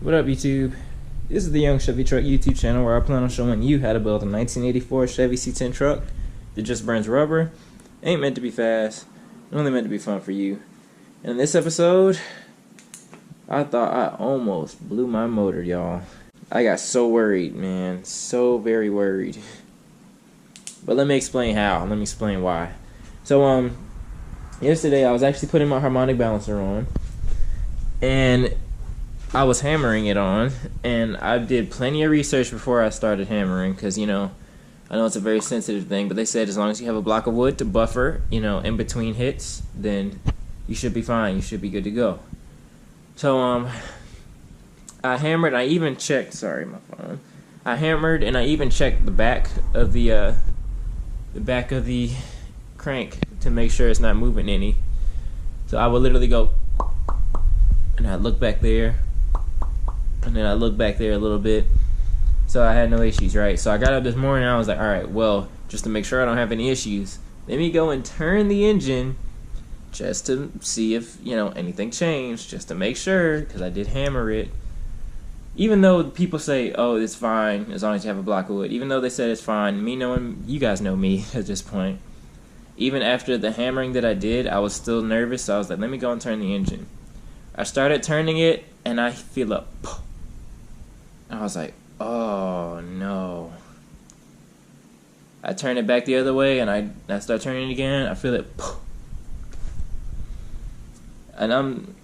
What up, YouTube? This is the Young Chevy Truck YouTube channel where I plan on showing you how to build a 1984 Chevy C10 truck that just burns rubber. Ain't meant to be fast, only meant to be fun for you. And in this episode, I thought I almost blew my motor, y'all. I got so worried, man. So very worried. But let me explain how. Let me explain why. So, yesterday I was actually putting my harmonic balancer on, and I was hammering it on, and I did plenty of research before I started hammering, because, you know, I know it's a very sensitive thing, but they said as long as you have a block of wood to buffer, you know, in between hits, then you should be fine. You should be good to go. So, I hammered, I even checked, sorry, my phone. I hammered, and I even checked the back of the crank to make sure it's not moving any. So I would literally go, and I'd look back there, and then I look back there a little bit. So I had no issues, right? So I got up this morning and I was like, alright, well, just to make sure I don't have any issues, let me go and turn the engine just to see if, you know, anything changed, just to make sure, because I did hammer it. Even though people say, oh, it's fine as long as you have a block of wood, even though they said it's fine, me knowing, you guys know me at this point, even after the hammering that I did, I was still nervous, so I was like, let me go and turn the engine. I started turning it, and I feel a I was like, oh no. I turn it back the other way, and I start turning it again. I feel it, and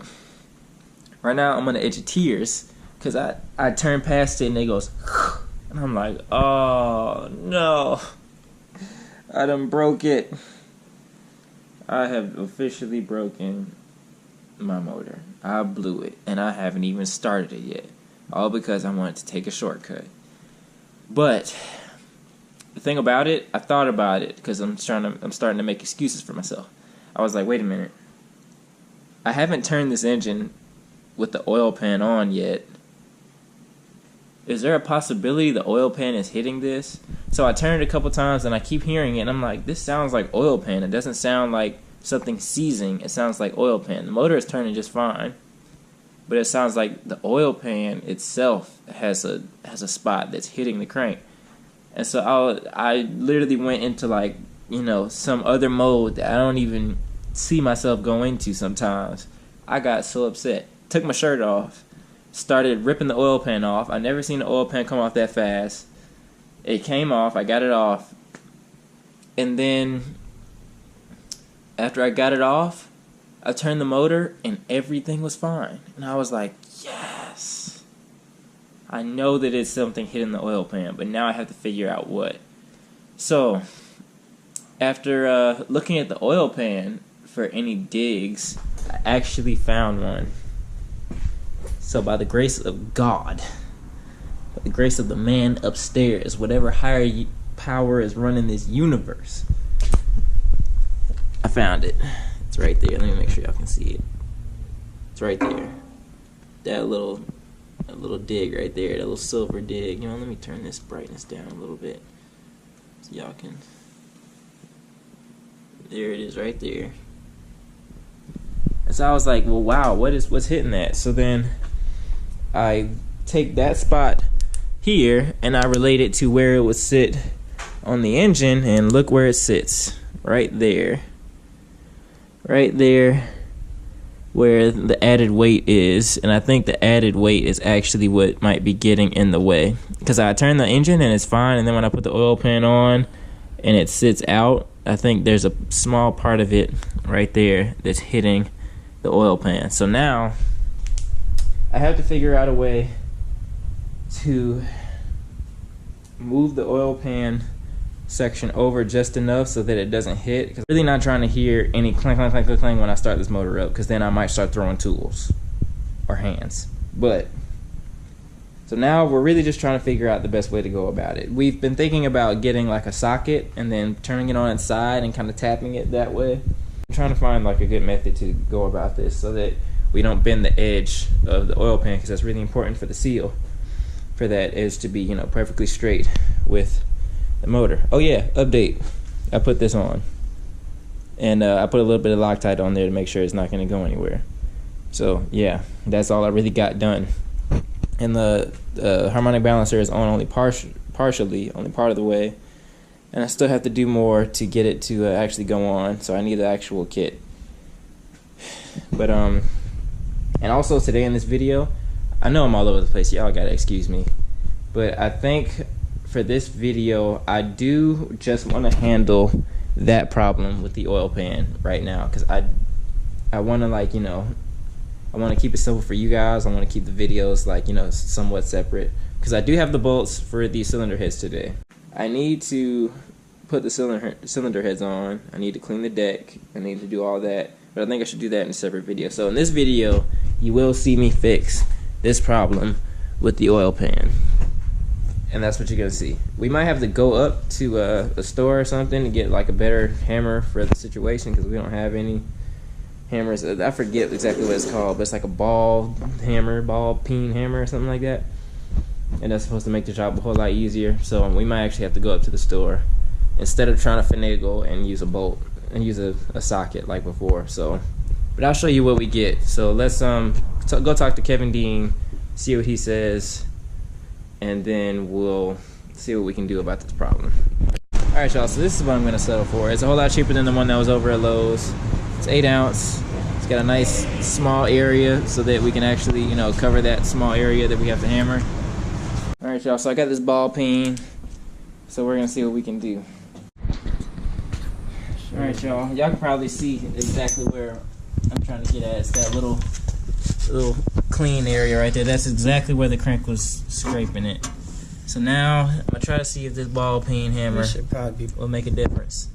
right now I'm on the edge of tears, because I turn past it and it goes, and I'm like, oh no, I done broke it. I have officially broken my motor. I blew it, and I haven't even started it yet, all because I wanted to take a shortcut. But the thing about it, I thought about it, because I'm starting to make excuses for myself. I was like, wait a minute, I haven't turned this engine with the oil pan on yet. Is there a possibility the oil pan is hitting this? So I turned it a couple times, and I keep hearing it, and I'm like, this sounds like oil pan. It doesn't sound like something seizing. It sounds like oil pan. The motor is turning just fine, but it sounds like the oil pan itself has a spot that's hitting the crank. And so I literally went into, like, you know, some other mode that I don't even see myself go into sometimes. I got so upset. Took my shirt off. Started ripping the oil pan off. I never seen the oil pan come off that fast. It came off. I got it off. And then after I got it off, I turned the motor and everything was fine. And I was like, yes. I know that it's something hitting the oil pan, but now I have to figure out what. So after looking at the oil pan for any digs, I actually found one. So by the grace of God, by the grace of the man upstairs, whatever higher power is running this universe, I found it. It's right there. Let me make sure y'all can see it. It's right there. That little dig right there, that little silver dig. You know, let me turn this brightness down a little bit so y'all can. There it is, right there. And so I was like, well, wow, what's hitting that? So then I take that spot here and I relate it to where it would sit on the engine, and look where it sits. Right there. Right there where the added weight is, and I think the added weight is actually what might be getting in the way, because I turn the engine and it's fine, and then when I put the oil pan on and it sits out, I think there's a small part of it right there that's hitting the oil pan. So now I have to figure out a way to move the oil pan section over just enough so that it doesn't hit, because I'm really not trying to hear any clank, clank, clank, clank, clank when I start this motor up, because then I might start throwing tools or hands. But so now we're really just trying to figure out the best way to go about it. We've been thinking about getting like a socket and then turning it on its side and kind of tapping it that way. I'm trying to find like a good method to go about this so that we don't bend the edge of the oil pan, because that's really important for the seal, for that edge to be, you know, perfectly straight with the motor. Oh yeah, update. I put this on, and I put a little bit of Loctite on there to make sure it's not going to go anywhere. So yeah, that's all I really got done. and the harmonic balancer is on only partially, only part of the way, and I still have to do more to get it to actually go on. So I need the actual kit. But and also today in this video, I know I'm all over the place, y'all gotta excuse me, but I think for this video I do just want to handle that problem with the oil pan right now, because I want to, like, you know, I want to keep it simple for you guys. I want to keep the videos, like, you know, somewhat separate, because I do have the bolts for the cylinder heads today. I need to put the cylinder heads on. I need to clean the deck. I need to do all that, but I think I should do that in a separate video. So in this video, you will see me fix this problem with the oil pan, and that's what you're gonna see. We might have to go up to a store or something to get like a better hammer for the situation, because we don't have any hammers. I forget exactly what it's called, but it's like a ball peen hammer or something like that, and that's supposed to make the job a whole lot easier. So we might actually have to go up to the store instead of trying to finagle and use a bolt and use a socket like before. So, but I'll show you what we get. So let's go talk to Kevin Dean, see what he says, and then we'll see what we can do about this problem. Alright, y'all, so this is what I'm gonna settle for. It's a whole lot cheaper than the one that was over at Lowe's. It's 8 ounce. It's got a nice small area so that we can actually, you know, cover that small area that we have to hammer. Alright, y'all, so I got this ball peen, so we're gonna see what we can do. Alright, y'all, can probably see exactly where I'm trying to get at. It's that little clean area right there. That's exactly where the crank was scraping it. So now I'm gonna try to see if this ball peen hammer will make a difference.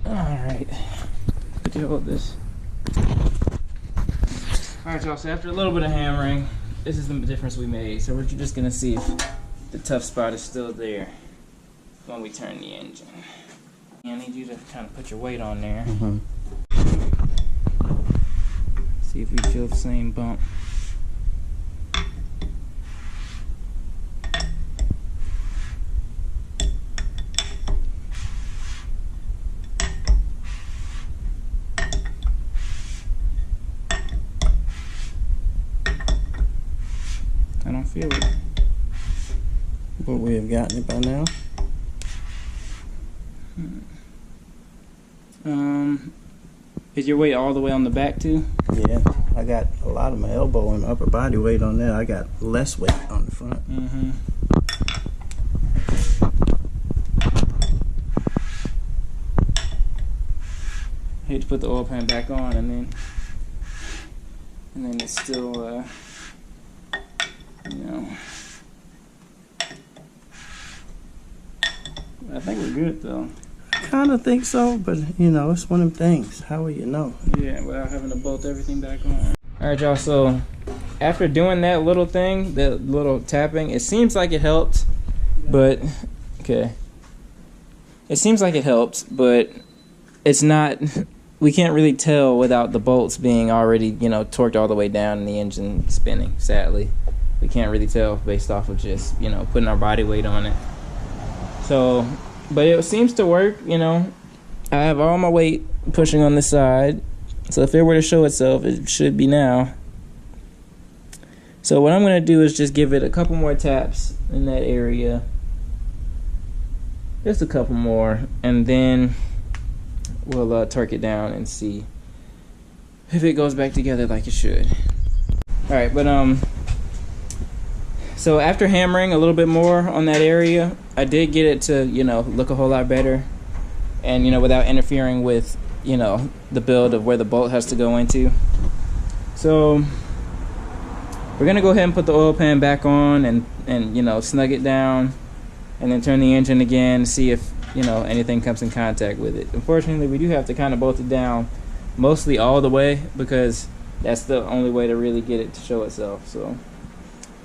Alright, could you hold this? Alright, y'all, so after a little bit of hammering, this is the difference we made. So we're just gonna see if the tough spot is still there when we turn the engine. I need you to kind of put your weight on there. See if we feel the same bump. I don't feel it. But we have gotten it by now. Is your weight all the way on the back too? Yeah, I got a lot of my elbow and upper body weight on there. I got less weight on the front. I hate to put the oil pan back on and then it's still you know. I think we're good though. I kind of think so, but you know, it's one of them things. How will you know? Yeah, without having to bolt everything back on. Alright, y'all, so after doing that little thing, that little tapping, it seems like it helped, but okay. It seems like it helped, but it's not, we can't really tell without the bolts being already, you know, torqued all the way down and the engine spinning, sadly. We can't really tell based off of just, you know, putting our body weight on it. So, but it seems to work, you know. I have all my weight pushing on this side, so if it were to show itself, it should be now. So what I'm going to do is just give it a couple more taps in that area. Just a couple more, and then we'll torque it down and see if it goes back together like it should. Alright, but so after hammering a little bit more on that area, I did get it to, you know, look a whole lot better, and, you know, without interfering with, you know, the build of where the bolt has to go into. So we're gonna go ahead and put the oil pan back on and you know, snug it down, and then turn the engine again, see if, you know, anything comes in contact with it. Unfortunately, we do have to kind of bolt it down mostly all the way, because that's the only way to really get it to show itself. So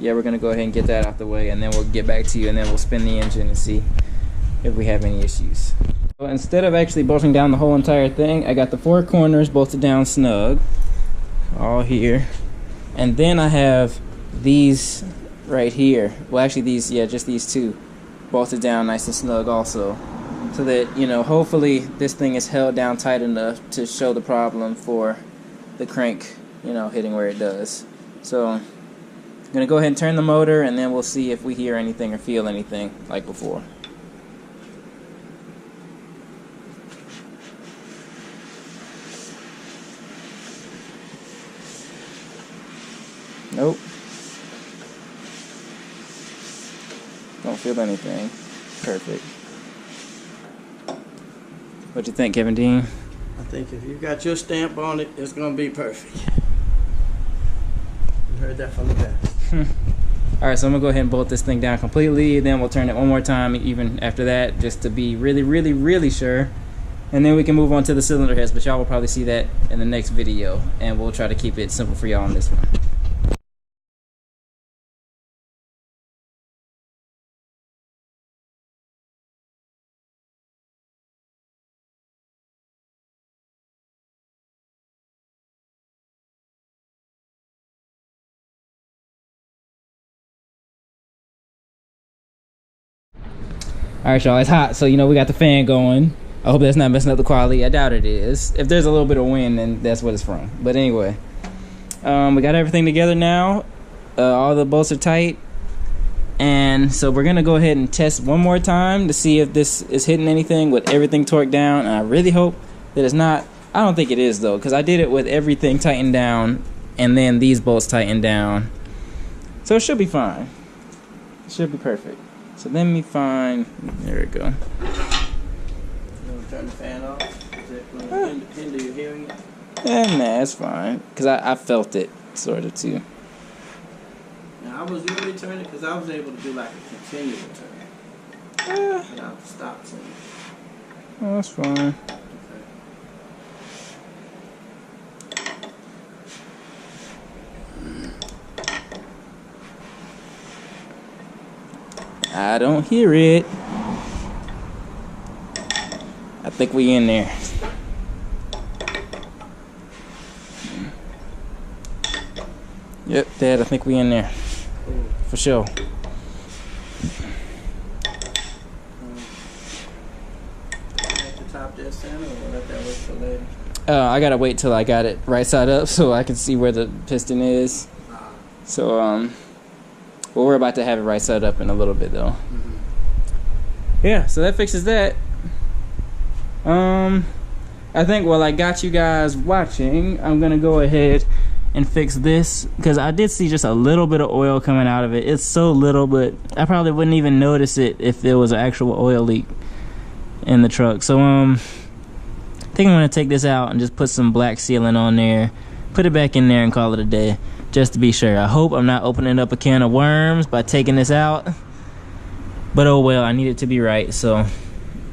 yeah, we're gonna go ahead and get that out the way, and then we'll get back to you, and then we'll spin the engine and see if we have any issues. So instead of actually bolting down the whole entire thing, I got the 4 corners bolted down snug, all here, and then I have these right here. Well, actually these, yeah, just these 2 bolted down nice and snug also, so that, you know, hopefully this thing is held down tight enough to show the problem for the crank, you know, hitting where it does. So I'm gonna go ahead and turn the motor, and then we'll see if we hear anything or feel anything like before. Nope. Don't feel anything. Perfect. What you think, Kevin Dean? I think if you got your stamp on it, it's gonna be perfect. You heard that from the best. Alright, so I'm gonna go ahead and bolt this thing down completely, then we'll turn it one more time even after that, just to be really sure. And then we can move on to the cylinder heads, but y'all will probably see that in the next video, and we'll try to keep it simple for y'all on this one. Alright, y'all, it's hot, so you know we got the fan going. I hope that's not messing up the quality. I doubt it is. If there's a little bit of wind, then that's what it's from. But anyway, we got everything together now. All the bolts are tight, and so we're gonna go ahead and test one more time to see if this is hitting anything with everything torqued down. And I really hope that it's not. I don't think it is though, because I did it with everything tightened down and then these bolts tightened down, so it should be fine. It should be perfect. So let me find. There we go. You want to turn the fan off? Is it going to hinder your hearing? Nah, it's fine. Because I felt it, sort of, too. Now, I was usually turning because I was able to do like a continual turn. Without stop turning. Oh, that's fine. I don't hear it. I think we in there. Yep, Dad, I think we in there. For sure. At the top there, Santa, or let that wait till later? I gotta wait till I got it right side up so I can see where the piston is. So, well, we're about to have it right side up in a little bit, though. Yeah, so that fixes that. I think while I got you guys watching, I'm gonna go ahead and fix this, because I did see just a little bit of oil coming out of it. It's so little, but I probably wouldn't even notice it if there was an actual oil leak in the truck. So I think I'm gonna take this out and just put some black sealant on there, put it back in there, and call it a day, just to be sure. I hope I'm not opening up a can of worms by taking this out, but oh well, I need it to be right, so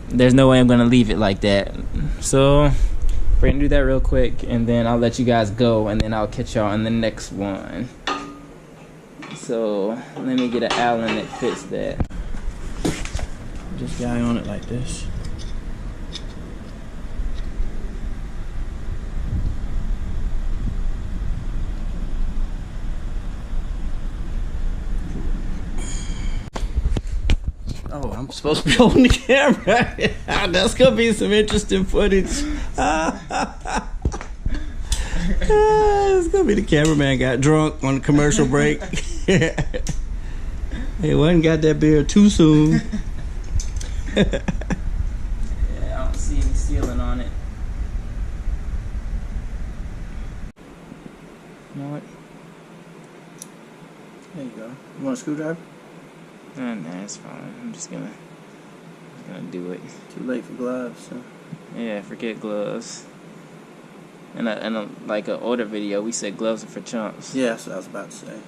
there's no way I'm gonna leave it like that. So we're gonna do that real quick, and then I'll let you guys go, and then I'll catch y'all in the next one. So let me get an Allen that fits that. Just guy on it like this. Oh, I'm supposed to be holding the camera. That's gonna be some interesting footage. It's gonna be the cameraman got drunk on the commercial break. He wasn't got that beer too soon. Yeah, I don't see any sealing on it. You know what? There you go. You want a screwdriver? Nah, it's fine. I'm just gonna do it. Too late for gloves. So. Yeah, forget gloves. In like an older video, we said gloves are for chumps. Yeah, that's what I was about to say.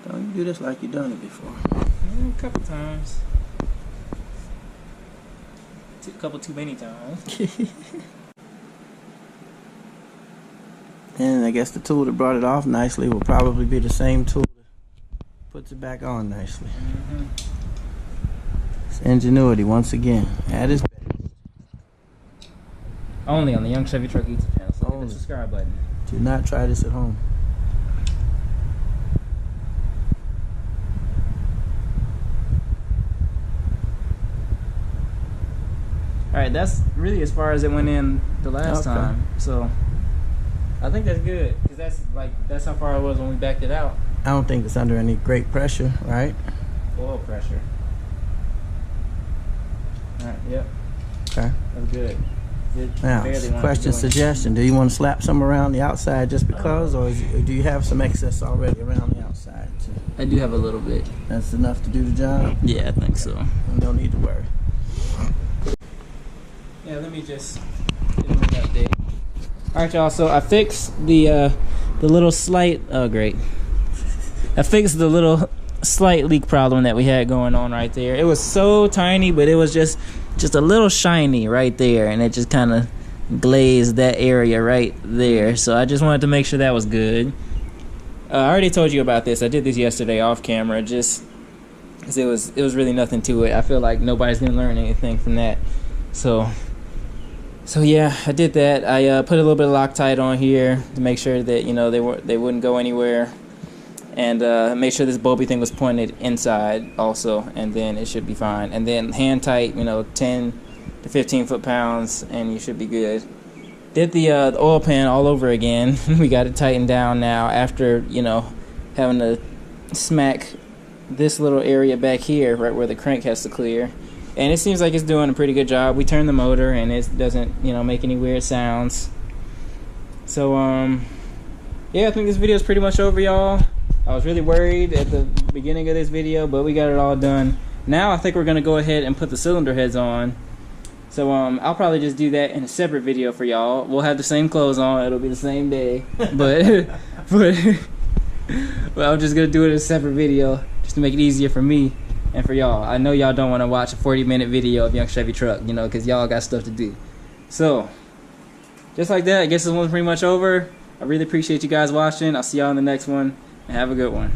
Don't you do this like you've done it before? A couple times. A couple too many times. And I guess the tool that brought it off nicely will probably be the same tool that puts it back on nicely. It's ingenuity once again at its best. Only on the Young Chevy Truck YouTube channel. So hit the subscribe button. Do not try this at home. Alright, that's really as far as it went in the last time. So I think that's good, because that's how far it was when we backed it out. I don't think it's under any great pressure, right? Oil pressure. Alright, yep. Okay. That's good. Now, question, suggestion. Do you want to slap some around the outside just because, or do you have some excess already around the outside too? I do have a little bit. That's enough to do the job? Yeah, I think so. No need to worry. Yeah, let me just give them an update. Alright, y'all, so I fixed the little slight, oh great. I fixed the little slight leak problem that we had going on right there. It was so tiny, but it was just a little shiny right there, and it just kind of glazed that area right there. So I just wanted to make sure that was good. I already told you about this. I did this yesterday off camera, just because it was really nothing to it. I feel like nobody's gonna learn anything from that. So yeah, I did that. I put a little bit of Loctite on here to make sure that, you know, they wouldn't go anywhere, and make sure this bulby thing was pointed inside also, and then it should be fine. And then hand tight, you know, 10 to 15 foot-pounds, and you should be good. Did the oil pan all over again. We got it tightened down now after, you know, having to smack this little area back here right where the crank has to clear. And it seems like it's doing a pretty good job. We turned the motor and it doesn't, you know, make any weird sounds. So yeah, I think this video is pretty much over, y'all. I was really worried at the beginning of this video, but we got it all done. Now I think we're gonna go ahead and put the cylinder heads on. So I'll probably just do that in a separate video for y'all. We'll have the same clothes on. It'll be the same day, but I'm just gonna do it in a separate video just to make it easier for me and for y'all. I know y'all don't want to watch a 40-minute video of Young Chevy Truck, you know, because y'all got stuff to do. So just like that, I guess this one's pretty much over. I really appreciate you guys watching. I'll see y'all in the next one, and have a good one.